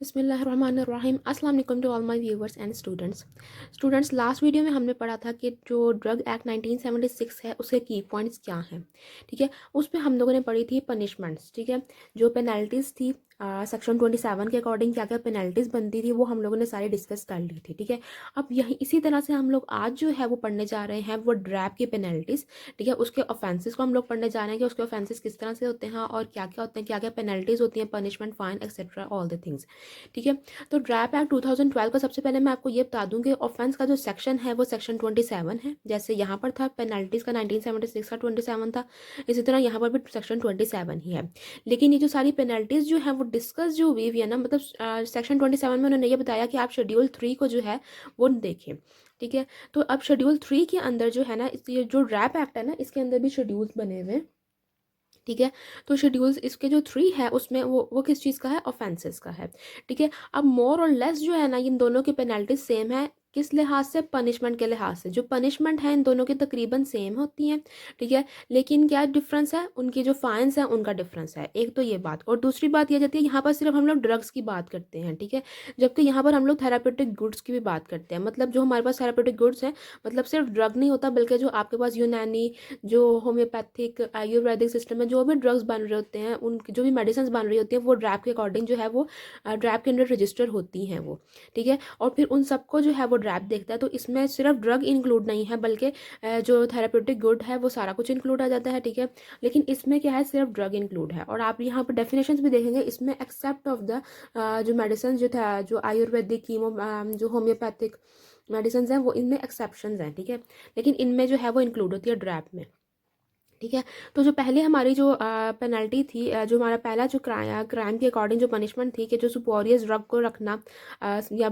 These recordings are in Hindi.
बिस्मिल्लाहिर्रहमानिर्रहीम। अस्सलाम वालेकुम to all my viewers and students last video में हमने पढ़ा था कि जो ड्रग एक्ट 1976 है उसके की पॉइंट्स क्या हैं। ठीक है, उस पर हम लोगों ने पढ़ी थी पनिशमेंट्स। ठीक है, जो पेनल्टीज़ थी सेक्शन 27 के अकॉर्डिंग क्या क्या पेनल्टीज़ बनती थी वो हम लोगों ने सारी डिस्कस कर ली थी। ठीक है, अब यही इसी तरह से हम लोग आज जो है वो पढ़ने जा रहे हैं वो ड्रैप की पेनल्टीज़। ठीक है, उसके ऑफेंसेस को हम लोग पढ़ने जा रहे हैं कि उसके ऑफेंसेस किस तरह से होते हैं और क्या क्या होते हैं, क्या क्या पेनल्टीज़ होती हैं, punishment, fine etcetera all the things. ठीक है, तो ड्रैप एक्ट 2012 का सबसे पहले मैं आपको ये बता दूं कि ऑफेंस का जो सेक्शन है वो सेक्शन 27 है। जैसे यहाँ पर था पेनल्टीज़ का 1976 का 27 था, इसी तरह यहाँ पर भी सेक्शन 27 ही है। लेकिन ये जो सारी पेनल्टीज़ जो है वो डिस्कस जो हुई है ना, मतलब सेक्शन 27 में उन्होंने ये बताया कि आप शेड्यूल 3 को जो है वो देखें। ठीक है, तो अब शेड्यूल 3 के अंदर जो है ना, ये जो ड्रैप एक्ट है ना, इसके अंदर भी शेड्यूल्स बने हुए हैं। ठीक है, तो शेड्यूल्स इसके जो 3 है उसमें वो किस चीज़ का है, ऑफेंसेस का है। ठीक है, अब मोर और लेस जो है ना, इन दोनों की पेनल्टी सेम है। किस लिहाज से, पनिशमेंट के लिहाज से। जो पनिशमेंट है इन दोनों की तकरीबन सेम होती हैं। ठीक है, लेकिन क्या डिफरेंस है, उनकी जो फाइन्स हैं उनका डिफरेंस है। एक तो ये बात, और दूसरी बात ये जाती है यहाँ पर सिर्फ हम लोग ड्रग्स की बात करते हैं। ठीक है, जबकि यहाँ पर हम लोग थेरापेटिक गुड्स की भी बात करते हैं। मतलब जो हमारे पास थेरापेटिक गुड्स हैं, मतलब सिर्फ ड्रग नहीं होता, बल्कि जो आपके पास यूनानी, जो होम्योपैथिक, आयुर्वेदिक सिस्टम में जो भी ड्रग्स बन रहे होते हैं, उन जो भी मेडिसिन बन रही होती हैं वो ड्रैप के अकॉर्डिंग जो है वो ड्रैप के अंडर रजिस्टर होती हैं वो। ठीक है, और फिर उन सबको जो है वो ड्रैप देखता है। तो इसमें सिर्फ ड्रग इंक्लूड नहीं है, बल्कि जो थेरापेटिक गुड है वो सारा कुछ इंक्लूड आ जाता है। ठीक है, लेकिन इसमें क्या है, सिर्फ ड्रग इंक्लूड है। और आप यहाँ पर डेफिनेशंस भी देखेंगे इसमें, एक्सेप्ट ऑफ द जो मेडिसिन जो था, जो आयुर्वेदिक, कीमो, जो होम्योपैथिक मेडिसिन हैं वो इनमें एक्सेप्शंस हैं। ठीक है, लेकिन इनमें जो है वो इंक्लूड होती है ड्रैप में। ठीक है, तो जो पहले हमारी जो पेनल्टी थी, जो हमारा पहला जो क्राइम के अकॉर्डिंग जो पनिशमेंट थी कि जो सुपोरियस ड्रग को रखना, या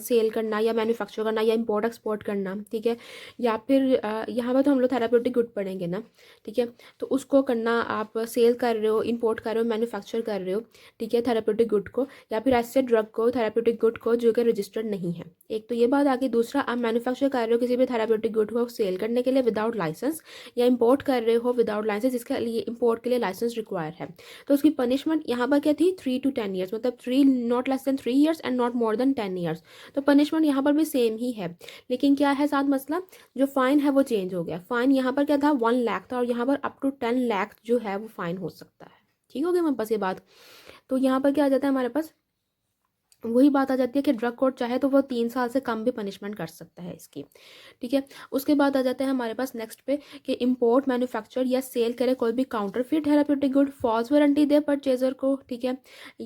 सेल करना, या मैन्युफैक्चर करना, या इंपोर्ट एक्सपोर्ट करना। ठीक है, या फिर यहाँ पर तो हम लोग थेरापेटिक गुड पढ़ेंगे ना। ठीक है, तो उसको करना, आप सेल कर रहे हो, इंपोर्ट कर रहे हो, मैन्युफैक्चर कर रहे हो। ठीक है, थेरापेटिक गुड को या फिर ऐसे ड्रग को, थेरापेटिक गुड को जो कि रजिस्टर्ड नहीं है। एक तो ये बात आ गई। दूसरा, आप मैन्युफैक्चर कर रहे हो किसी भी थेरापेटिक गुड को सेल करने के लिए विदाउट लाइसेंस, या इंपोर्ट कर रहे हो विदाउट लाइसेंस, इसके लिए इंपोर्ट के लिए लाइसेंस रिक्वायर है। तो उसकी पनिशमेंट यहाँ पर क्या थी, 3 to 10 ईयर्स, मतलब 3 not less than 3 years and not more than 10 years. तो पनिशमेंट यहाँ पर भी सेम ही है। लेकिन क्या है साथ मसला, जो फाइन है वो चेंज हो गया। फाइन यहाँ पर क्या था, 1 लाख था, और यहाँ पर अप टू 10 लाख जो है वो फाइन हो सकता है। ठीक हो गया मेरे पास ये बात। तो यहाँ पर क्या आ जाता है हमारे पास, वही बात आ जाती है कि ड्रग कोर्ट चाहे तो वो 3 साल से कम भी पनिशमेंट कर सकता है इसकी। ठीक है, उसके बाद आ जाता है हमारे पास नेक्स्ट पे कि इंपोर्ट, मैन्युफैक्चर या सेल करे कोई भी counterfeit therapeutic good, false warranty दे परचेजर को। ठीक है,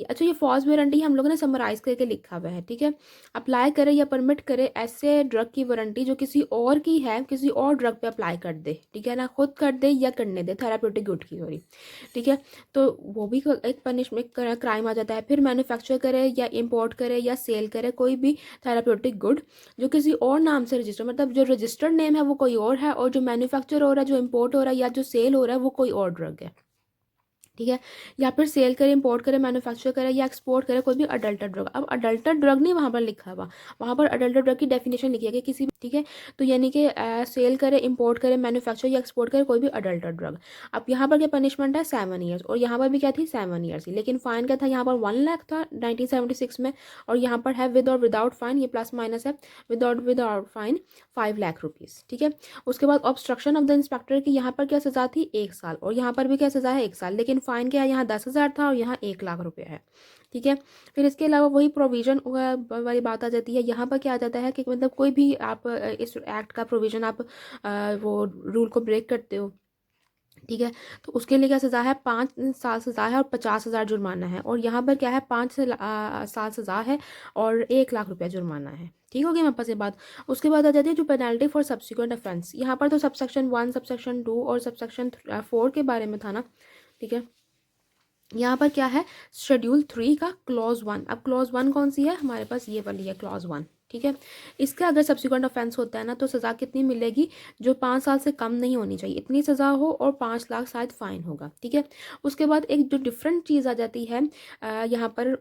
अच्छा, ये फॉल्स वारंटी हम लोगों ने समराइज करके लिखा हुआ है। ठीक है, अप्लाई करे या परमिट करे ऐसे ड्रग की वारंटी जो किसी और की है, किसी और ड्रग पे अप्लाई कर दे। ठीक है ना, खुद कर दे या करने दे, थेराप्यूटिक गुड की, सॉरी। ठीक है, तो वो भी एक पनिशमेंट क्राइम आ जाता है। फिर मैन्युफैक्चर करे या इंपोर्ट करे या सेल करे कोई भी थेराप्यूटिक गुड जो किसी और नाम से रजिस्टर, मतलब जो रजिस्टर्ड नेम है वो कोई और है, और जो मैन्युफैक्चर हो रहा है, जो इंपोर्ट हो रहा है, या जो सेल हो रहा है वो कोई और ड्रग है। ठीक है, या फिर सेल करे, इंपोर्ट करे, मैन्युफैक्चर करे या एक्सपोर्ट करे कोई भी अडल्टर ड्रग। अब अडल्टर ड्रग नहीं वहाँ पर लिखा हुआ, वहाँ पर अडल्टर ड्रग की डेफिनेशन लिखी है कि किसी भी, ठीक है, तो यानी कि सेल करे, इंपोर्ट करे, मैन्युफैक्चर या एक्सपोर्ट करे कोई भी अडल्टर ड्रग। अब यहाँ पर क्या पनिशमेंट है, 7 ईयर्स, और यहाँ पर भी क्या थी, 7 ईयर्स ही। लेकिन फाइन क्या था, यहाँ पर 1 लाख था 1976 में, और यहाँ पर है विद और विदाउट फाइन, ये प्लस माइनस है, विदाउट फाइन 5 लाख रुपीज़। ठीक है, उसके बाद ऑब्स्ट्रक्शन ऑफ द इंस्पेक्टर की यहाँ पर क्या सज़ा थी, 1 साल, और यहाँ पर भी क्या सज़ा है, 1 साल। लेकिन फाइन क्या है, यहाँ 10,000 था और यहाँ 1 लाख रुपये है। ठीक है, फिर इसके अलावा वही प्रोविज़न वाली बात आ जाती है। यहाँ पर क्या आ जाता है कि मतलब कोई भी आप इस एक्ट का प्रोविज़न आप वो रूल को ब्रेक करते हो, ठीक है, तो उसके लिए क्या सज़ा है, 5 साल सज़ा है और 50,000 जुर्माना है। और यहाँ पर क्या है, 5 साल सज़ा है और 1 लाख रुपया जुर्माना है। ठीक हो गया मेरे पास ये बात। उसके बाद आ जाती है जो पेनल्टी फॉर सब्सिक्वेंट ऑफेंस। यहाँ पर तो सबसेक्शन 1, सबसेक्शन 2 और सबसेक्शन 4 के बारे में था ना। ठीक है, यहाँ पर क्या है, शेड्यूल 3 का क्लॉज 1। अब क्लॉज 1 कौन सी है, हमारे पास ये वाली है, क्लॉज 1। ठीक है, इसका अगर सब्सिक्वेंट ऑफेंस होता है ना, तो सज़ा कितनी मिलेगी, जो 5 साल से कम नहीं होनी चाहिए, इतनी सज़ा हो, और 5 लाख शायद फ़ाइन होगा। ठीक है, उसके बाद एक जो डिफरेंट चीज़ आ जाती है यहाँ पर,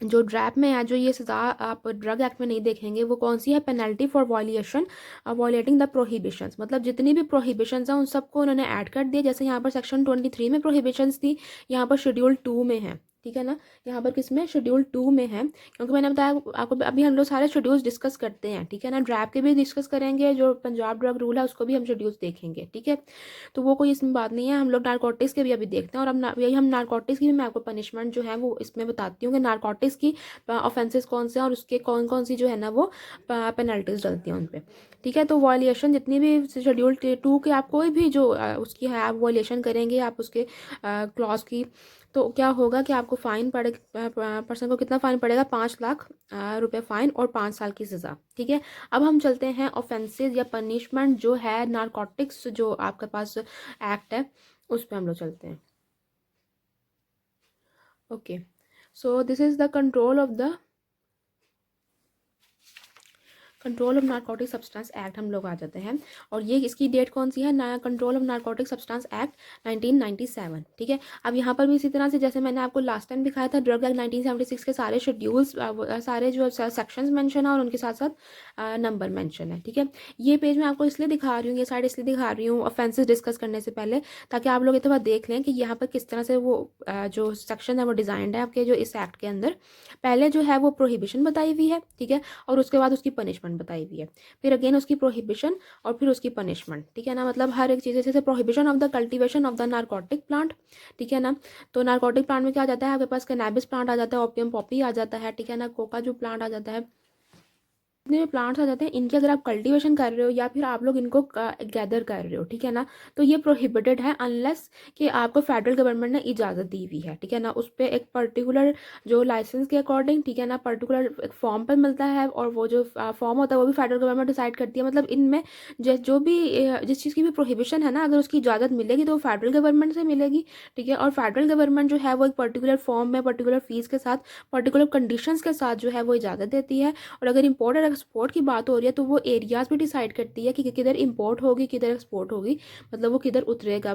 जो ड्रैप में है, जो ये सज़ा आप ड्रग एक्ट में नहीं देखेंगे, वो कौन सी है, पेनल्टी फॉर वॉलिएशन वॉलेटिंग द प्रोहिबिशंस। मतलब जितनी भी प्रोहिबिशंस हैं उन सबको उन्होंने ऐड कर दिया। जैसे यहाँ पर सेक्शन 23 में प्रोहिबिशंस थी, यहाँ पर शेड्यूल 2 में है। ठीक है ना। यहाँ पर किस में, शेड्यूल 2 में है, क्योंकि मैंने बताया आपको अभी हम लोग सारे शेड्यूल्स डिस्कस करते हैं, ठीक है ना। ड्रैग के भी डिस्कस करेंगे, जो पंजाब ड्रग रूल है उसको भी हम शेड्यूल्स देखेंगे, ठीक है। तो वो कोई इसमें बात नहीं है, हम लोग नारकोटिक्स के भी अभी देखते हैं। और अब यही हम नारकोटिक्स की भी मैं आपको पनिशमेंट जो है वो इसमें बताती हूँ कि नारकोटिक्स की ऑफेंसेस कौन से हैं और उसके कौन कौन सी जो है ना वो पेनल्टीज डलती हैं उन पर, ठीक है। तो वॉयलेशन जितनी भी शेड्यूल 2 के आप कोई भी जो उसकी है आप वॉयलेशन करेंगे आप उसके क्लॉज की, तो क्या होगा कि आपको फ़ाइन पड़े, पर्सन को कितना फ़ाइन पड़ेगा, 5 लाख रुपए फ़ाइन और 5 साल की सज़ा, ठीक है। अब हम चलते हैं ऑफेंसेस या पनिशमेंट जो है नारकोटिक्स जो आपके पास एक्ट है उस पर हम लोग चलते हैं। Okay, so this is the control of narcotic substance act हम लोग आ जाते हैं। और ये इसकी डेट कौन सी है, नया control of narcotic substance act 1997, ठीक है। अब यहाँ पर भी इसी तरह से जैसे मैंने आपको लास्ट टाइम दिखाया था ड्रग एक्ट 1976 के सारे शेड्यूल्स, सारे जो सेक्शंस मेंशन है और उनके साथ साथ नंबर मेंशन है, ठीक है। ये पेज मैं आपको इसलिए दिखा रही हूँ, ये साइड इसलिए दिखा रही हूँ ऑफेंसेस डिस्कस करने से पहले, ताकि आप लोग एक दफ़ा देख लें कि यहाँ पर किस तरह से वो जो सेक्शन है वो डिज़ाइंड है आपके जो इस एक्ट के अंदर। पहले जो है वो प्रोहिबिशन बताई हुई है, ठीक है, और उसके बाद उसकी पनिशमेंट बताई हुई है, फिर अगेन उसकी प्रोहिबिशन और फिर उसकी पनिशमेंट, ठीक है ना। मतलब हर एक चीज़, जैसे prohibition of the cultivation of the narcotic plant, ठीक है ना। तो नारकोटिक प्लांट में क्या आ जाता है, आपके पास कैनाबिस प्लांट आ जाता है, ओपियम पॉपी आ जाता है, ठीक है ना, कोका जो प्लांट आ जाता है, जितने भी प्लांट्स आ जाते हैं इनकी अगर आप कल्टीवेशन कर रहे हो या फिर आप लोग इनको गैदर कर रहे हो, ठीक है ना, तो ये प्रोहिबिटेड है अनलेस कि आपको फेडरल गवर्नमेंट ने इजाज़त दी हुई है, ठीक है ना। उस पर एक पर्टिकुलर जो लाइसेंस के अकॉर्डिंग, ठीक है ना, पर्टिकुलर एक फॉर्म पर मिलता है और वो जो फॉर्म होता है वो भी फेडरल गवर्नमेंट डिसाइड करती है। मतलब इनमें जो भी जिस चीज़ की भी प्रोहिबिशन है ना, अगर उसकी इजाज़त मिलेगी तो वो फेडरल गवर्नमेंट से मिलेगी, ठीक है। और फेडरल गवर्नमेंट जो है वो एक पर्टिकुलर फॉर्म में पर्टिकुलर फीस के साथ पर्टिकुलर कंडीशंस के साथ जो है वो इजाज़त देती है। और अगर इम्पोर्ट और एक्सपोर्ट की बात हो रही है तो वो एरियाज़ भी डिसाइड करती है कि किधर इम्पोर्ट होगी किधर एक्सपोर्ट होगी, मतलब वो किधर उतरेगा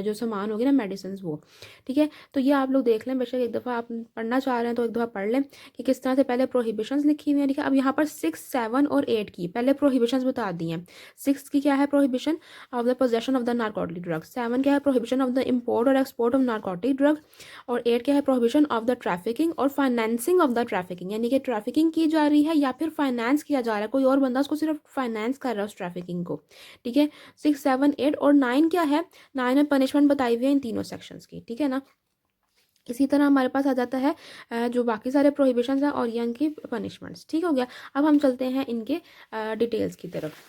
जो सामान होगी ना, मेडिसिन वो, ठीक है। तो ये आप लोग देख लें, बेशक एक दफ़ा आप पढ़ना चाह रहे हैं तो एक दफ़ा पढ़ लें कि किस तरह से पहले प्रोहिबिशंस लिखी हुई हैं, ठीक है। अब यहाँ पर 6, 7 और 8 की पहले प्रोहिबिशंस बता दी हैं। 6 की क्या है, prohibition of the possession of the narcotic drug. 7 क्या है, प्रोहिबिशन ऑफ द इम्पोर्ट और एक्सपोर्ट ऑफ नारकोटिक ड्रग। और 8 क्या है, प्रोहिबिशन ऑफ द ट्रैफिकिंग और फाइनेंसिंग ऑफ द ट्रैफिकिंग, यानी कि ट्रैफिकिंग की जा रही है या फिर फाइनेंस किया जा रहा है, कोई और बंदा उसको सिर्फ फाइनेंस कर रहा है उस ट्रैफिकिंग को, ठीक है। 6, 7, 8 और 9 क्या है, 9 में पनिशमेंट बताई हुई है इन तीनों सेक्शंस की, ठीक है ना। इसी तरह हमारे पास आ जाता है जो बाकी सारे प्रोहिबिशंस हैं और ये इनकी पनिशमेंट्स, ठीक हो गया। अब हम चलते हैं इनके डिटेल्स की तरफ।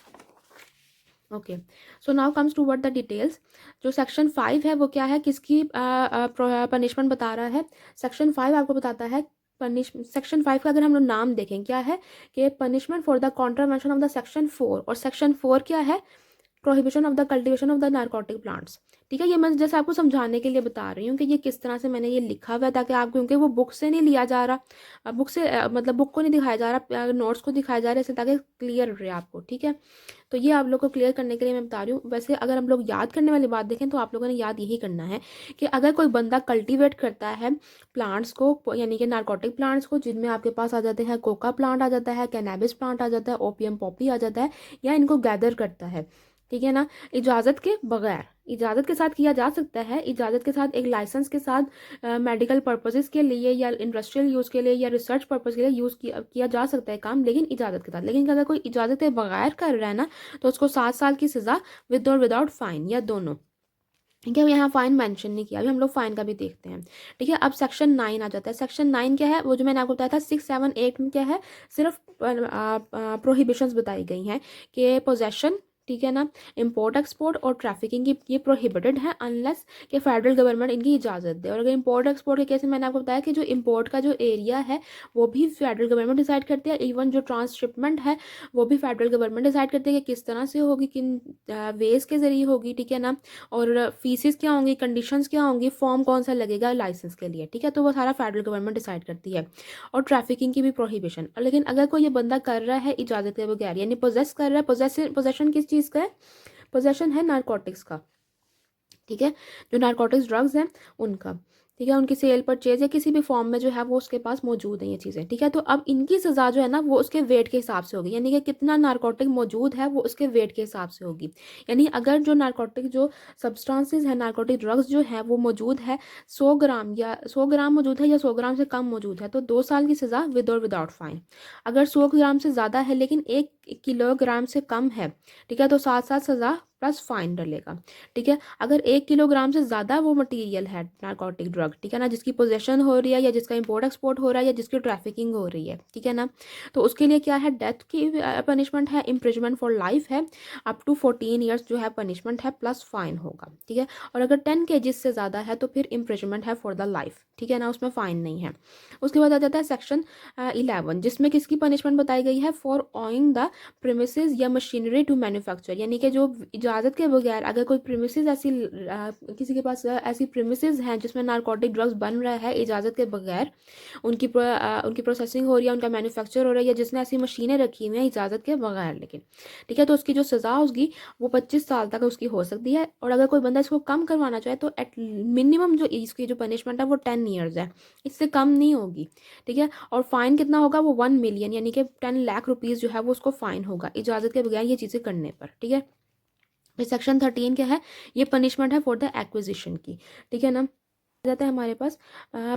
Okay, so now comes toward the details. जो सेक्शन 5 है वो क्या है, किसकी पनिशमेंट बता रहा है। सेक्शन 5 आपको बताता है सेक्शन 5 का अगर हम लोग नाम देखें क्या है कि punishment for the contravention of the section 4, और सेक्शन 4 क्या है, prohibition of the cultivation of the narcotic plants, ठीक है। ये मैं जैसे आपको समझाने के लिए बता रही हूँ कि ये किस तरह से मैंने ये लिखा हुआ है, ताकि आप, क्योंकि वो बुक से नहीं लिया जा रहा, बुक से मतलब बुक को नहीं दिखाया जा रहा, नोट्स को दिखाया जा रहा है, इससे ताकि क्लियर रहे आपको, ठीक है। तो ये आप लोग को क्लियर करने के लिए मैं बता रही हूँ। वैसे अगर हम लोग याद करने वाली बात देखें तो आप लोगों ने याद यही करना है कि अगर कोई बंदा कल्टीवेट करता है प्लांट्स को, यानी कि नारकोटिक प्लांट्स को, जिनमें आपके पास आ जाते हैं कोका प्लांट आ जाता है, कैनाबिस प्लांट आ जाता है, ओपियम पॉपी आ जाता है, या इनको गैदर करता है, ठीक है ना, इजाज़त के बगैर, इजाज़त के साथ किया जा सकता है, इजाज़त के साथ एक लाइसेंस के साथ मेडिकल पर्पसेस के लिए या इंडस्ट्रियल यूज़ के लिए या रिसर्च पर्पज़ के लिए यूज़ किया जा सकता है काम, लेकिन इजाज़त के साथ। लेकिन अगर कोई इजाज़त के बगैर कर रहा है ना तो उसको 7 साल की सज़ा विद और विदाउट फाइन, या दोनों, ठीक है। यहाँ फाइन मेंशन नहीं किया, अभी हम लोग फाइन का भी देखते हैं, ठीक है। अब सेक्शन 9 आ जाता है। सेक्शन 9 क्या है, वो जो मैंने आपको बताया था 6, 7, 8 में क्या है, सिर्फ प्रोहिबिशंस बताई गई हैं कि पोजेशन, ठीक है ना, इंपोर्ट एक्सपोर्ट और ट्रैफिकिंग की ये प्रोहिबिटेड है अनलेस कि फेडरल गवर्नमेंट इनकी इजाज़त दे। और अगर इंपोर्ट एक्सपोर्ट के केस में मैंने आपको बताया कि जो इंपोर्ट का जो एरिया है वो भी फेडरल गवर्नमेंट डिसाइड करती है, इवन जो ट्रांसशिपमेंट है वो भी फेडरल गवर्नमेंट डिसाइड करती है कि किस तरह से होगी, किन वेज के ज़रिए होगी, ठीक है ना, और फीसिस क्या होंगी, कंडीशंस क्या होंगी, फॉर्म कौन सा लगेगा लाइसेंस के लिए, ठीक है। तो वो सारा फेडरल गवर्नमेंट डिसाइड करती है। और ट्रैफिकिंग की भी प्रोहिबिशन। लेकिन अगर कोई ये बंदा कर रहा है इजाज़त के बगैर, यानी पोजेस कर रहा है, पोजेशन किस चीज़ का है, पोजेशन है नारकोटिक्स का, ठीक है, जो नारकोटिक्स ड्रग्स हैं उनका, ठीक है, उनकी सेल परचेज या किसी भी फॉर्म में जो है वो उसके पास मौजूद है ये चीज़ें। ठीक है, तो अब इनकी सज़ा जो है ना वो उसके वेट के हिसाब से होगी, यानी कि कितना नारकोटिक मौजूद है वो उसके वेट के हिसाब से होगी। यानी अगर जो नारकोटिक जो सब्सटेंसेस है, नारकोटिक ड्रग्स जो है वो मौजूद है 100 ग्राम, या 100 ग्राम मौजूद है या 100 ग्राम से कम मौजूद है, तो 2 साल की सज़ा विद और विदाउट फाइन। अगर 100 ग्राम से ज़्यादा है लेकिन 1 किलोग्राम से कम है, ठीक है, तो 7 साल सज़ा प्लस फाइन डलेगा। ठीक है, अगर 1 किलोग्राम से ज़्यादा वो मटेरियल है नारकोटिक ड्रग, ठीक है ना, जिसकी पोजेशन हो रही है या जिसका इंपोर्ट एक्सपोर्ट हो रहा है या जिसकी ट्रैफिकिंग हो रही है, ठीक है ना, तो उसके लिए क्या है, डेथ की पनिशमेंट है, इम्प्रिजनमेंट फॉर लाइफ है, अप टू 14 ईयर्स जो है पनिशमेंट है, प्लस फाइन होगा। ठीक है, और अगर 10 केजीज से ज़्यादा है तो फिर इम्प्रिजनमेंट है फॉर द लाइफ। ठीक है ना, उसमें फ़ाइन नहीं है। उसके बाद आ जाता है सेक्शन 11, जिसमें किसकी पनिशमेंट बताई गई है, फॉर ऑइंग द प्रेमिसेस या मशीनरी टू मैन्युफैक्चर, यानी कि जो इजाज़त के बगैर अगर कोई प्रेमिसेस ऐसी किसी के पास ऐसी प्रेमिसेस हैं जिसमें नारकोटिक ड्रग्स बन रहा है इजाज़त के बगैर, उनकी प्रोसेसिंग हो रही है, उनका मैन्युफैक्चर हो रहा है, या जिसने ऐसी मशीनें रखी हुई हैं इजाज़त के बगैर लेकिन, ठीक है, तो उसकी जो सज़ा होगी वो 25 साल तक उसकी हो सकती है। और अगर कोई बंदा इसको कम करवाना चाहे तो एट मिनिमम जो इसकी जो पनिशमेंट है वो 10 ईयर्स है, इससे कम नहीं होगी। ठीक है, और फाइन कितना होगा, वो 1 मिलियन यानी कि 10 लाख रुपीज़ जो है वो उसको फाइन होगा इजाज़त के बगैर ये चीज़ें करने पर। ठीक है, फिर सेक्शन 13 क्या है, ये पनिशमेंट है फॉर द एक्विजिशन की। ठीक है ना, जाता है हमारे पास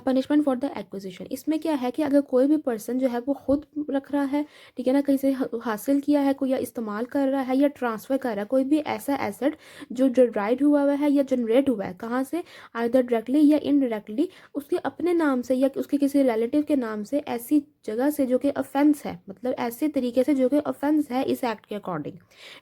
पनिशमेंट फॉर द एक्विजिशन। इसमें क्या है कि अगर कोई भी पर्सन जो है वो खुद रख रहा है, ठीक है ना, कहीं से हासिल किया है कोई, या इस्तेमाल कर रहा है या ट्रांसफ़र कर रहा है कोई भी ऐसा एसेट जो जनरेट हुआ है या जनरेट हुआ है, कहाँ से, आइदर डायरेक्टली या इनडायरेक्टली, उसके अपने नाम से या उसके किसी रिलेटिव के नाम से, ऐसी जगह से जो कि ऑफेंस है, मतलब ऐसे तरीके से जो कि ऑफेंस है इस एक्ट के अकॉर्डिंग।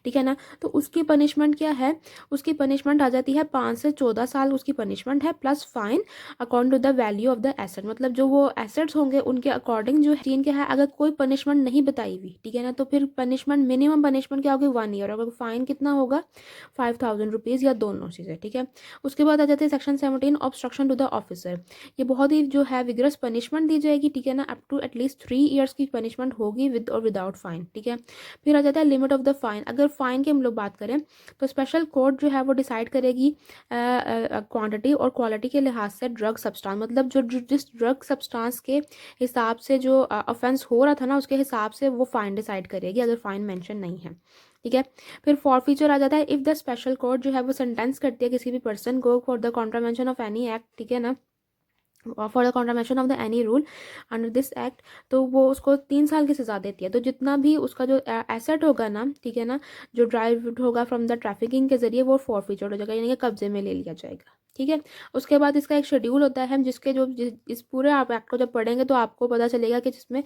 ठीक है ना, तो उसकी पनिशमेंट क्या है, उसकी पनिशमेंट आ जाती है 5 से 14 साल उसकी पनिशमेंट है, plus fine according to the value of the asset, मतलब जो वो एसेट्स होंगे उनके अकॉर्डिंग जो है क्या है। अगर कोई पनिशमेंट नहीं बताई हुई, ठीक है ना, तो फिर पनिशमेंट मिनिमम पनिशमेंट क्या होगी, 1 ईयर, अगर फाइन कितना होगा 5000 रुपीज़, या दोनों चीज़ें। ठीक है, उसके बाद आ जाते हैं section 17, obstruction to the officer. ये बहुत ही जो है विग्रस पनिशमेंट दी जाएगी। ठीक है ना, अप टू एटलीस्ट 3 ईयर्स की पनिशमेंट होगी विद और विदाउट फाइन। ठीक है, फिर आ जाता है लिमिट ऑफ द फाइन। अगर फाइन की हम लोग बात करें तो स्पेशल कोर्ट जो है वो डिसाइड करेगी क्वांटिटी और क्वालिटी के लिहाज से ड्रग सब्सटेंस, मतलब जिस ड्रग सब्सटेंस के हिसाब से जो ऑफेंस हो रहा था ना उसके हिसाब से वो फाइन डिसाइड करेगी, अगर फाइन मेंशन नहीं है। ठीक है, फिर फॉरफीचर आ जाता है इफ़ द स्पेशल कोर्ट जो है वो सेंटेंस करती है किसी भी पर्सन को for the contravention of any act, ठीक है ना, for the contravention of the any rule under this act, तो वो उसको 3 साल की सज़ा देती है। तो जितना भी उसका जो एसेट होगा ना, ठीक है ना, जो ड्राइव होगा फ्रॉम द ट्रैफिकिंग के जरिए, वो फॉरफीचर हो जाएगा, यानी कि कब्जे में ले लिया जाएगा। ठीक है, उसके बाद इसका एक शेड्यूल होता है जिसके जो इस पूरे आप एक्ट को जब पढ़ेंगे तो आपको पता चलेगा कि जिसमें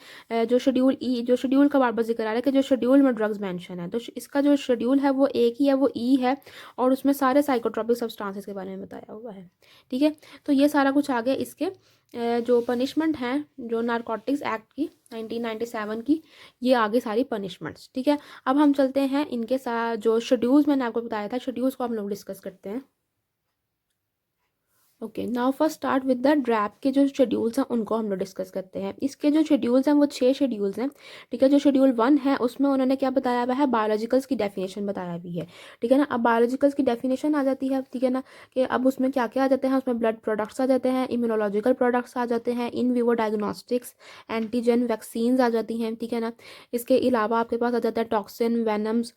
जो शेड्यूल का बार बार जिक्र आ रहा है कि जो शेड्यूल में ड्रग्स मेंशन है, तो इसका जो शेड्यूल है वो एक ही है, वो ई है, और उसमें सारे साइकोट्रोपिक सब्सटेंसेस के बारे में बताया हुआ है। ठीक है, तो ये सारा कुछ आ गया इसके जो पनिशमेंट हैं जो नारकोटिक्स एक्ट की 1997 की, ये आगे सारी पनिशमेंट्स। ठीक है, अब हम चलते हैं इनके साथ जो शेड्यूल्स मैंने आपको बताया था, शेड्यूल्स को हम लोग डिस्कस करते हैं। Okay, now first start with the ड्रैप के जो शेड्यूल्स हैं उनको हम लोग डिस्कस करते हैं। इसके जो शेड्यूल्स हैं वो 6 शेड्यूल्स हैं। ठीक है, जो शेड्यूल 1 है उसमें उन्होंने क्या बताया हुआ है, बायोलॉजिकल्स की डेफिनेशन बताया हुई है। ठीक है ना, अब बायोलॉजिकल्स की डेफिनेशन आ जाती है, ठीक है ना, कि अब उसमें क्या क्या आ जाते हैं, उसमें ब्लड प्रोडक्ट्स आ जाते हैं, इम्यूनोलॉजिकल प्रोडक्ट्स आ जाते हैं, in vivo diagnostics, antigen vaccines आ जाती हैं। ठीक है ना, इसके अलावा आपके पास आ जाता है टॉक्सिन, वेनम्स,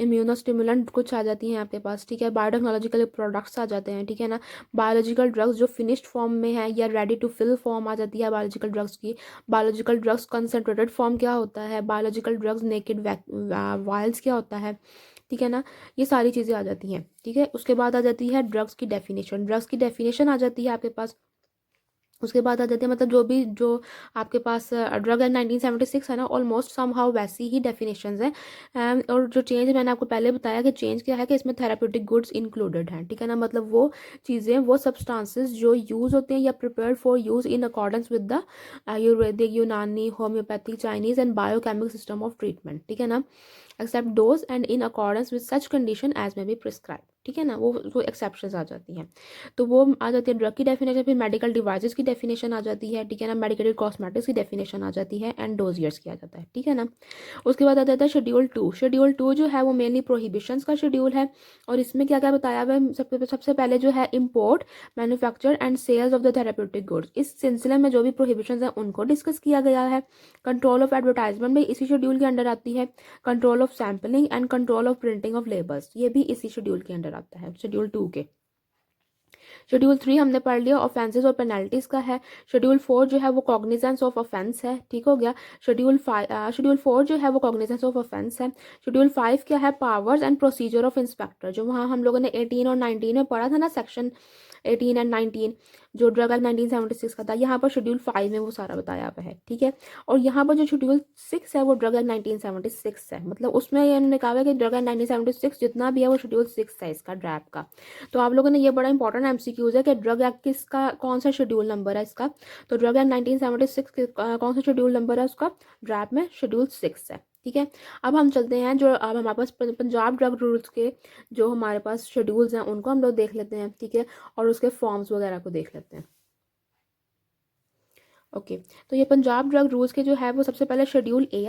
इम्यूनोस्टिमुलेंट कुछ आ जाती हैं आपके पास। ठीक है, बायोटेक्नोलॉजिकल प्रोडक्ट्स आ जाते हैं। ठीक है ना, बायोलॉजिकल ड्रग्स जो फिनिश्ड फॉर्म में है या रेडी टू फिल फॉर्म आ जाती है बायोलॉजिकल ड्रग्स की। बायोलॉजिकल ड्रग्स कंसनट्रेटेड फॉर्म क्या होता है, बायोलॉजिकल ड्रग्स नेकेड वायल्स क्या होता है। ठीक है ना, ये सारी चीज़ें आ जाती हैं। ठीक है, उसके बाद आ जाती है ड्रग्स की डेफिनेशन। ड्रग्स की डेफिनेशन आ जाती है आपके पास। उसके बाद आ जाते हैं, मतलब जो आपके पास ड्रग एंड 1976 है ना, ऑलमोस्ट सम हाउ वैसी ही डेफिनेशंस हैं। और जो चेंज मैंने आपको पहले बताया कि चेंज क्या है कि इसमें थेराप्यूटिक गुड्स इंक्लूडेड हैं। ठीक है ना, मतलब वो चीज़ें, वो सब्सटेंसेस जो यूज़ होते हैं या prepared for use in accordance with the Ayurvedic, Unani, homeopathic, Chinese and biochemical system of treatment. ठीक है ना, except dose and in accordance with such condition as may be prescribe. ठीक है ना, वो एक्सेप्शंस आ जाती हैं। तो वो आ जाती है ड्रग की डेफिनेशन, फिर मेडिकल डिवाइसेस की डेफिनेशन आ जाती है। ठीक है ना, मेडिकेटेड कॉस्मेटिक्स की डेफिनेशन आ जाती है एंड डोजियर्स की आ जाता है। ठीक है ना, उसके बाद आ जाता है शेड्यूल 2। शेड्यूल 2 जो है वो मेनली प्रोहिबिशंस का शेड्यूल है, और इसमें क्या क्या बताया हुआ है। सबसे पहले जो है import, manufacture and sales of the therapeutic goods, इस सिलसिले में जो भी प्रोहिबिशंस हैं उनको डिस्कस किया गया है। कंट्रोल ऑफ एडवर्टाइजमेंट भी इसी शेड्यूल के अंडर आती है। Control of sampling and control of printing of labels, ये भी इसी शेड्यूल के अंडर आता है, शेड्यूल 2 के। शेड्यूल 3 हमने पढ़ लिया, ऑफेंसेस और पेनल्टीज का है। शेड्यूल 4 जो है वो कॉग्निजेंस ऑफ ऑफेंस है। ठीक हो गया। शेड्यूल 4 जो है वो कॉग्निजेंस ऑफ ऑफेंस है। शेड्यूल 5 क्या है, powers and procedure of inspector, जो वहाँ हम लोगों ने 18 और 19 में पढ़ा था ना, सेक्शन 18 एंड 19 जो ड्रग एक्ट 1976 का था, यहाँ पर शेड्यूल 5 में वो सारा बताया हुआ है। ठीक है, और यहाँ पर जो शेड्यूल 6 है वो ड्रग एक्ट 1976 है, मतलब उसमें इन्होंने कहा है कि ड्रग एक्ट 1976 जितना भी है वो शेड्यूल 6 है इसका, ड्रैप का। तो आप लोगों ने ये बड़ा इंपॉर्टेंट एमसीक्यूज है कि ड्रग एक्ट किसका कौन सा शेड्यूल नंबर है इसका। तो ड्रग एक्ट 1976 कौन सा शेड्यूल नंबर है उसका, ड्रैप में शेड्यूल 6 है। ठीक है, अब हम चलते हैं जो अब हमारे पास पंजाब ड्रग रूल्स के जो हमारे पास शेड्यूल्स हैं उनको हम लोग देख लेते हैं। ठीक है, और उसके फॉर्म्स वगैरह को देख लेते हैं। ओके, तो ये पंजाब ड्रग रूल्स के जो है वो सबसे पहले शेड्यूल ए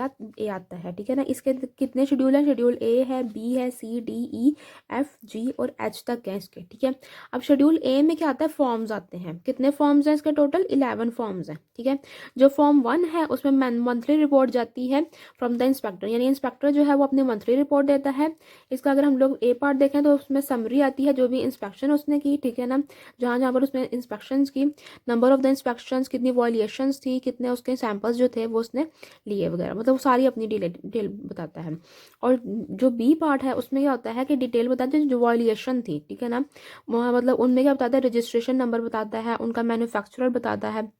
आता है। ठीक है ना, इसके कितने शेड्यूल हैं, शेड्यूल ए है, बी है, सी, डी, ई, एफ, जी और एच तक हैं इसके। ठीक है, अब शेड्यूल ए में क्या आता है, फॉर्म्स आते हैं। कितने फॉर्म्स हैं इसके, टोटल 11 फॉर्म्स हैं। ठीक है, जो फॉर्म 1 है उसमें मंथली रिपोर्ट जाती है फ्रॉम द इंस्पेक्टर, यानी इंस्पेक्टर जो है वो अपनी मंथली रिपोर्ट देता है। इसका अगर हम लोग ए पार्ट देखें तो उसमें समरी आती है जो भी इंस्पेक्शन उसने की। ठीक है ना, जहाँ जहाँ पर उसने इंस्पेक्शन की, नंबर ऑफ द इंस्पेक्शंस, कितनी वॉल्यूशंस थी, कितने उसके सैंपल्स जो थे वो उसने लिए वगैरह, मतलब वो सारी अपनी डिटेल बताता है। और जो बी पार्ट है उसमें क्या होता है कि डिटेल बताते हैं जो वॉल्यूशन थी। ठीक है ना, वहाँ मतलब उनमें क्या बताता है, रजिस्ट्रेशन नंबर बताता है, उनका मैन्युफैक्चरर बताता है,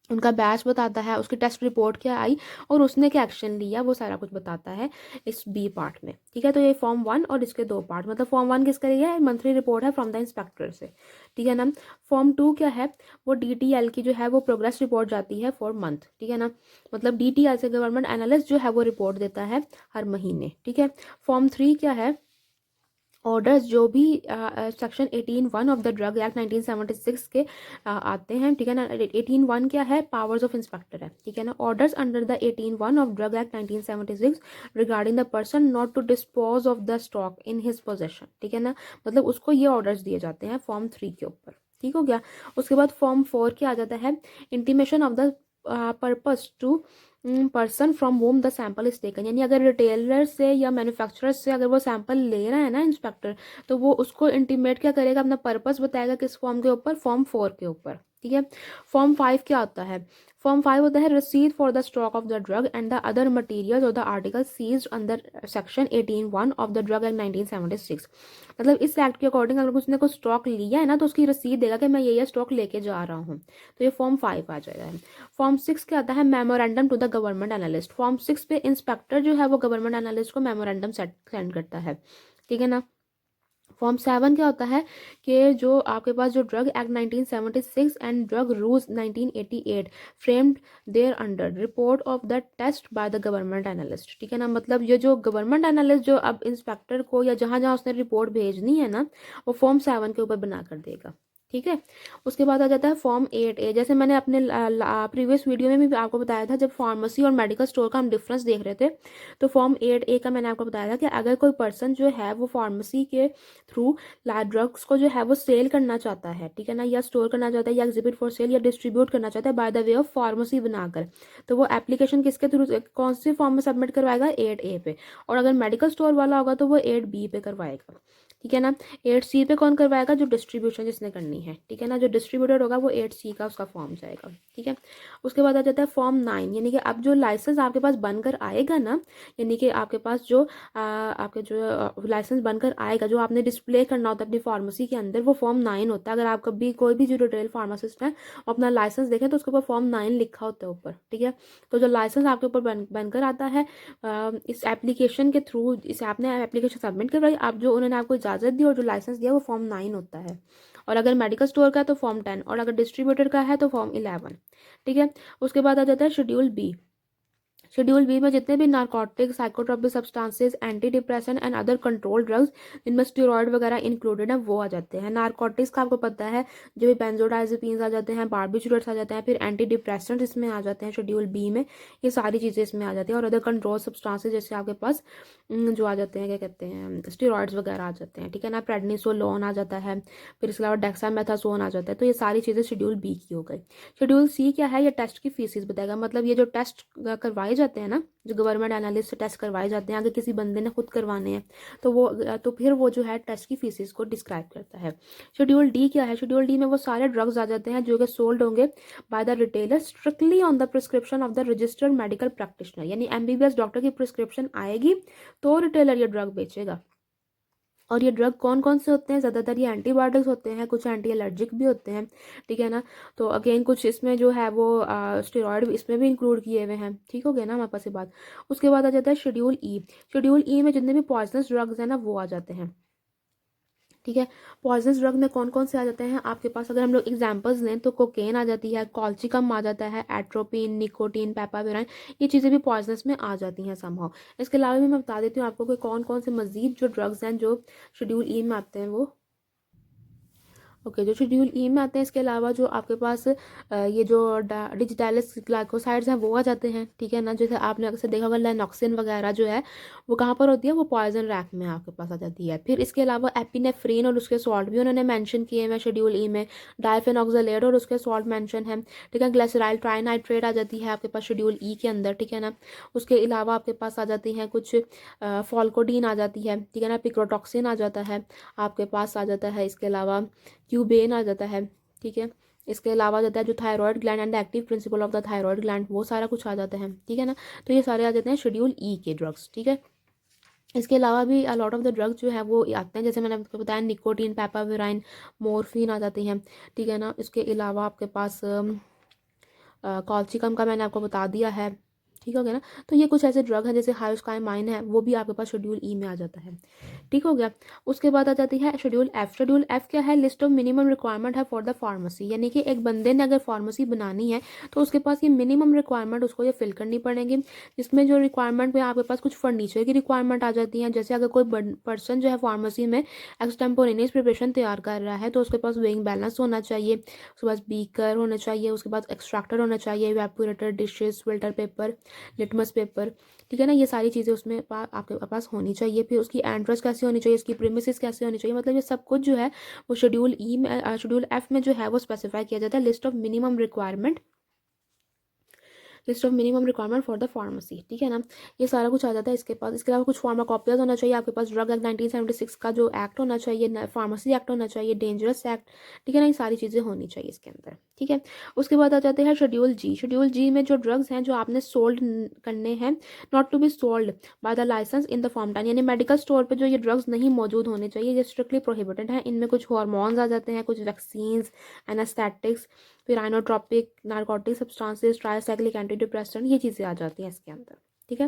उनका बैच बताता है, उसकी टेस्ट रिपोर्ट क्या आई और उसने क्या एक्शन लिया, वो सारा कुछ बताता है इस बी पार्ट में। ठीक है, तो ये फॉर्म 1 और इसके 2 पार्ट, मतलब फॉर्म 1 किसका लिए है, मंथली रिपोर्ट है फ्रॉम द इंस्पेक्टर से। ठीक है ना, फॉर्म 2 क्या है, वो DTL की जो है वो प्रोग्रेस रिपोर्ट जाती है फॉर मंथ। ठीक है ना, मतलब DTL से गवर्नमेंट एनालिस्ट जो है वो रिपोर्ट देता है हर महीने। ठीक है, फॉर्म 3 क्या है, ऑर्डर्स जो भी section 18(1) of the drug act 1976 के आते हैं। ठीक है ना, 18(1) क्या है, पावर्स ऑफ इंस्पेक्टर है। ठीक है ना, orders under the 18(1) of drug act 1976 regarding the person not to dispose of the stock in his possession. ठीक है ना, मतलब उसको ये ऑर्डर्स दिए जाते हैं फॉर्म 3 के ऊपर। ठीक हो गया, उसके बाद फॉर्म 4 क्या आ जाता है, intimation of the purpose to person from whom the sample is taken, यानी अगर रिटेलर से या मैन्युफैक्चरर से अगर वो सैंपल ले रहा है ना इंस्पेक्टर, तो वो उसको इंटीमेट क्या करेगा, अपना पर्पस बताएगा किस फॉर्म के ऊपर, फॉर्म 4 के ऊपर। ठीक है, फॉर्म 5 क्या होता है, फॉर्म 5 होता है receipt for the stock of the drug and the other material or the article seized under section 18(1) of the drug act 1976। मतलब इस एक्ट के अकॉर्डिंग अगर उसने कोई स्टॉक लिया है ना तो उसकी रसीद देगा कि मैं ये स्टॉक लेके जा रहा हूँ, तो ये फॉर्म 5 आ जाएगा। फॉर्म 6 क्या आता है, memorandum to the government analyst. Form 6 पे इंस्पेक्टर जो है वो गवर्नमेंट एनालिस्ट को मेमोरेंडम सेंड करता है। ठीक है ना, फॉर्म 7 क्या होता है कि जो आपके पास जो drug act 1976 and drug rules 1988 framed thereunder report of the test by the government analyst. ठीक है ना, मतलब ये जो गवर्नमेंट एनालिस्ट जो अब इंस्पेक्टर को या जहाँ जहाँ उसने रिपोर्ट भेजनी है ना, वो फॉर्म 7 के ऊपर बना कर देगा। ठीक है, उसके बाद आ जाता है फॉर्म 8A। जैसे मैंने अपने प्रीवियस वीडियो में भी आपको बताया था, जब फार्मेसी और मेडिकल स्टोर का हम डिफरेंस देख रहे थे, तो फॉर्म 8A का मैंने आपको बताया था कि अगर कोई पर्सन जो है वो फार्मेसी के थ्रू ड्रग्स को जो है वो सेल करना चाहता है, ठीक है ना, या स्टोर करना चाहता है, या एग्जिबिट फॉर सेल या डिस्ट्रीब्यूट करना चाहता है by the way of pharmacy बनाकर, तो वो एप्लीकेशन किसके थ्रू, कौन से फॉर्म में सबमिट करवाएगा, 8A पे। और अगर मेडिकल स्टोर वाला होगा तो वो 8B पे करवाएगा। ठीक है ना, 8C पे कौन करवाएगा, जो डिस्ट्रीब्यूशन जिसने करनी है। ठीक है ना, जो डिस्ट्रीब्यूटर होगा वो 8C का उसका फॉर्म जाएगा। ठीक है, उसके बाद आ जाता है फॉर्म 9, यानी कि अब जो लाइसेंस आपके पास बनकर आएगा ना, यानी कि आपके पास जो आपके जो लाइसेंस बनकर आएगा, जो आपने डिस्प्ले करना होता है अपनी फार्मेसी के अंदर, वो फॉर्म 9 होता है। अगर आप कभी कोई भी जो रिटेल फार्मासिस्ट है अपना लाइसेंस देखें तो उसके ऊपर फॉर्म 9 लिखा होता है ऊपर। ठीक है, तो जो लाइसेंस आपके ऊपर बनकर आता है इस एप्लीकेशन के थ्रू, इस आपने एप्लीकेशन सबमिट करवाई, आप जो उन्होंने आपको इजाज़त दी और जो लाइसेंस दिया वो फॉर्म 9 होता है। और अगर मेडिकल स्टोर का है तो फॉर्म 10, और अगर डिस्ट्रीब्यूटर का है तो फॉर्म 11। ठीक है, उसके बाद आ जाता है शेड्यूल बी। शेड्यूल बी में जितने भी narcotic, psychotropic substances, anti depressant and other control drugs जिनमें स्टेरॉयड वगैरह इंक्लूडेड है वो आ जाते हैं। नारकोटिक्स का आपको पता है जो भी बेंजोडाइजेपिन्स आ जाते हैं, बार्बिटूरेट्स आ जाते हैं, फिर एंटी डिप्रेसेंट इसमें आ जाते हैं शेड्यूल बी में, ये सारी चीज़ें इसमें आ जाती हैं। और अदर कंट्रोल सब्सटेंसेस जैसे आपके पास जो आ जाते हैं क्या कहते हैं स्टेरॉयड्स वगैरह आ जाते हैं, ठीक है ना। प्रेडनिसोलोन आ जाता है, फिर इसके अलावा डेक्सामेथासोन आ जाता है। तो ये सारी चीज़ें शेड्यूल बी की हो गई। शेड्यूल सी क्या है, ये टेस्ट की फीसिस बताएगा। मतलब ये जो टेस्ट करवाए जाते हैं ना, जो गवर्नमेंट एनालिस्ट से टेस्ट करवाए जाते हैं, अगर किसी बंदे ने खुद करवाने हैं तो फिर वो जो है टेस्ट की फीसिस को डिस्क्राइब करता है। शेड्यूल डी क्या है, शेड्यूल डी में वो सारे ड्रग्स आ जाते हैं जो कि सोल्ड होंगे by the retailer strictly on the prescription of the registered medical practitioner. यानी एमबीबीएस डॉक्टर की प्रिस्क्रिप्शन आएगी तो रिटेलर ये ड्रग बेचेगा। और ये ड्रग कौन कौन से होते हैं, ज़्यादातर ये एंटीबायोटिक्स होते हैं, कुछ एंटी एलर्जिक भी होते हैं, ठीक है ना। तो अगेन कुछ इसमें जो है वो स्टेरॉयड इसमें भी इंक्लूड किए हुए हैं, ठीक हो गया ना हमारे पास ये बात। उसके बाद आ जाता है शेड्यूल ई। शेड्यूल ई में जितने भी पॉइजनस ड्रग्स हैं ना वो आ जाते हैं, ठीक है। पॉइजनस ड्रग में कौन कौन से आ जाते हैं आपके पास, अगर हम लोग एग्जांपल्स लें तो कोकेन आ जाती है, कॉल्चिकम आ जाता है, एट्रोपिन, निकोटीन, पेपावेराइन, ये चीज़ें भी पॉइजनस में आ जाती हैं समहाउ। इसके अलावा भी मैं बता देती हूँ आपको कि कौन कौन से मजीद जो ड्रग्स हैं जो शेड्यूल ई में आते हैं वो ओके जो शेड्यूल ई में आते हैं। इसके अलावा जो आपके पास ये जो डिजिटैलिस ग्लाइकोसाइड्स हैं वो आ जाते हैं, ठीक है ना। जैसे आपने अक्सर देखा होगा लेनॉक्सिन वगैरह जो है वो कहाँ पर होती है, वो पॉइजन रैक में आपके पास आ जाती है। फिर इसके अलावा एपिनेफ्रीन और उसके सॉल्ट भी उन्होंने मेंशन किए हैं शेड्यूल ई में, डाइफेनॉक्सलेट और उसके सॉल्ट मेंशन है, ठीक है। ग्लिसराइल ट्राइनाइट्रेट आ जाती है आपके पास शेड्यूल ई के अंदर, ठीक है ना। उसके अलावा आपके पास आ जाती हैं कुछ फॉल्कोडीन आ जाती है, ठीक है ना। पिक्रोटॉक्सिन आ जाता है आपके पास आ जाता है। इसके अलावा क्यूबेन आ जाता है, ठीक है। इसके अलावा जाता है जो thyroid gland and active principle of the thyroid gland, वो सारा कुछ आ जाता है, ठीक है ना। तो ये सारे आ जाते हैं शेड्यूल ई के ड्रग्स, ठीक है। इसके अलावा भी लॉट ऑफ द ड्रग्स जो है वो आते हैं, जैसे मैंने आपको बताया निकोटीन, पेपावेराइन, मोरफिन आ जाती हैं, ठीक है ना। इसके अलावा आपके पास कॉल्चिकम का मैंने आपको बता दिया है, ठीक हो गया ना। तो ये कुछ ऐसे ड्रग हैं जैसे हायोस्काइमाइन है, वो भी आपके पास शेड्यूल ई में आ जाता है, ठीक हो गया। उसके बाद आ जाती है शेड्यूल एफ। शेड्यूल एफ क्या है, लिस्ट ऑफ मिनिमम रिक्वायरमेंट है फॉर द फार्मेसी। यानी कि एक बंदे ने अगर फार्मेसी बनानी है तो उसके पास ये मिनिमम रिक्वायरमेंट उसको ये फिल करनी पड़ेगी। जिसमें जो रिक्वायरमेंट में आपके पास कुछ फर्नीचर की रिक्वायरमेंट आ जाती है। जैसे अगर कोई पर्सन जो है फार्मेसी में एक्सटेम्पोरेनियस प्रिपरेशन तैयार कर रहा है तो उसके पास वेइंग बैलेंस होना चाहिए, उसके पास बीकर होना चाहिए, उसके पास एक्सट्रैक्टर होना चाहिए, evaporator, dishes, filter paper, litmus paper, ठीक है ना। ये सारी चीज़ें उसमें आपके पास होनी चाहिए। फिर उसकी एंट्रेंस कैसे होनी चाहिए, उसकी प्रीमिसेस कैसे होनी चाहिए, मतलब ये सब कुछ जो है वो शेड्यूल ई में शेड्यूल एफ में जो है वो स्पेसिफाई किया जाता है। List of minimum requirement, list of minimum requirement for the pharmacy, ठीक है ना। ये सारा कुछ आ जाता है इसके पास। इसके अलावा कुछ फार्माकोपियाज होना चाहिए आपके पास, ड्रग एक्ट 1976 का जो एक्ट होना चाहिए, फार्मेसी एक्ट होना चाहिए, डेंजरस एक्ट, ठीक है ना। ये सारी चीज़ें होनी चाहिए इसके अंदर, ठीक है। उसके बाद आ जाते हैं शेड्यूल जी। शेड्यूल जी में जो ड्रग्स हैं जो आपने सोल्ड करने हैं, not to be sold by the licence in the form time, यानी मेडिकल स्टोर पर जो ये ड्रग्स नहीं मौजूद होने चाहिए, ये स्ट्रिक्टली प्रोहिबिटेड है। इनमें कुछ हार्मोन्स आ जाते हैं, कुछ वैक्सीन्स, एनास्थेटिक्स, फिर inotropic, narcotic substances, tricyclic anti depressant, ये चीज़ें आ जाती हैं इसके अंदर, ठीक है।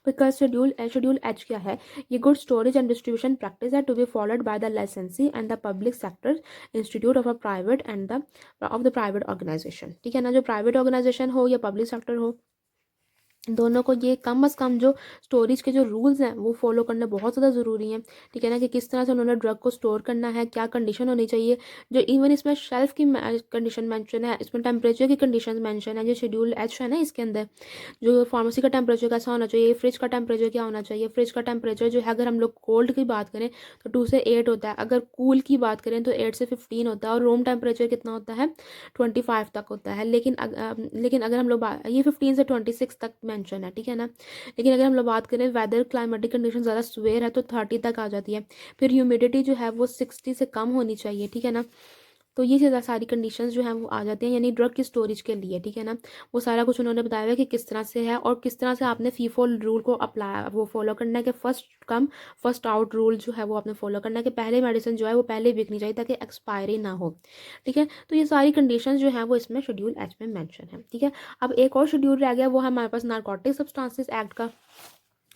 बिकॉज शेड्यूल एच क्या है, ये good storage and distribution practice है to be followed by the licensee and the public sector institute of a private and the of the private organisation, ठीक है ना। जो प्राइवेट ऑर्गेनाइजेशन हो या पब्लिक सेक्टर हो, दोनों को ये कम अज़ कम जो स्टोरेज के जो रूल्स हैं वो फॉलो करना बहुत ज़्यादा ज़रूरी है, ठीक है ना। कि किस तरह से उन्होंने ड्रग को स्टोर करना है, क्या कंडीशन होनी चाहिए, जो इवन इसमें शेल्फ की कंडीशन मेंशन है, इसमें टेम्परेचर की कंडीशन मेंशन है। जो शेड्यूल एच है ना इसके अंदर, जो फार्मेसी का टेम्परेचर कैसा होना चाहिए, फ्रिज का टेम्परेचर क्या होना चाहिए। फ्रिज का टेम्परेचर जो है अगर हम लोग कोल्ड की बात करें तो 2 से 8 होता है, अगर कूल की बात करें तो 8 से 15 होता है, और रूम टेम्परेचर कितना होता है 25 तक होता है। लेकिन अगर हम लोग ये 15 से 26 तक मेंशन है, ठीक है ना। लेकिन अगर हम लोग बात करें वेदर क्लाइमेटिक कंडीशन ज़्यादा स्वेयर है तो 30 तक आ जाती है। फिर ह्यूमिडिटी जो है वो 60 से कम होनी चाहिए, ठीक है ना। तो ये सारी कंडीशंस जो हैं वो आ जाती हैं यानी ड्रग की स्टोरेज के लिए, ठीक है ना। वो सारा कुछ उन्होंने बताया हुआ है कि किस तरह से है और किस तरह से आपने फीफो रूल को अप्लाई वो फॉलो करना है कि first come first out rule जो है वो आपने फॉलो करना है कि पहले मेडिसिन जो है वो पहले बिकनी चाहिए ताकि एक्सपायरी ना हो, ठीक है। तो ये सारी कंडीशंस जो हैं वो इसमें शेड्यूल एच में मैंशन है, ठीक है। अब एक और शेड्यूल रह गया, वो है हमारे पास नारकोटिक सब्सटेंसेस एक्ट का।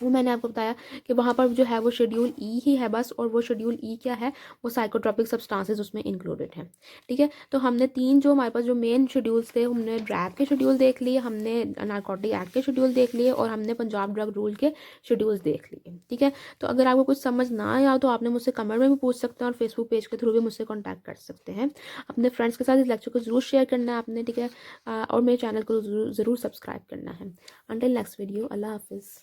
वो मैंने आपको बताया कि वहाँ पर जो है वो शेड्यूल ई ही है बस, और वो शेड्यूल ई क्या है, वो साइकोट्रोपिक सब्सटेंसेस उसमें इंक्लूडेड हैं। ठीक है, तो हमने 3 जो हमारे पास जो मेन शेड्यूल्स थे, हमने ड्रैग के शेड्यूल देख लिए, हमने नारकोटिक एक्ट के शेड्यूल देख लिए, और हमने पंजाब ड्रग रूल के शेड्यूल्स देख लिए। ठीक है, तो अगर आपको कुछ समझ ना आया हो तो आपने मुझसे कमेंट में भी पूछ सकते हैं, और फेसबुक पेज के थ्रू भी मुझसे कॉन्टैक्ट कर सकते हैं। अपने फ्रेंड्स के साथ इस लेक्चर को ज़रूर शेयर करना है आपने। ठीक है, और मेरे चैनल को ज़रूर सब्सक्राइब करना है। अंटिल नेक्स्ट वीडियो, अल्लाह हाफिज़।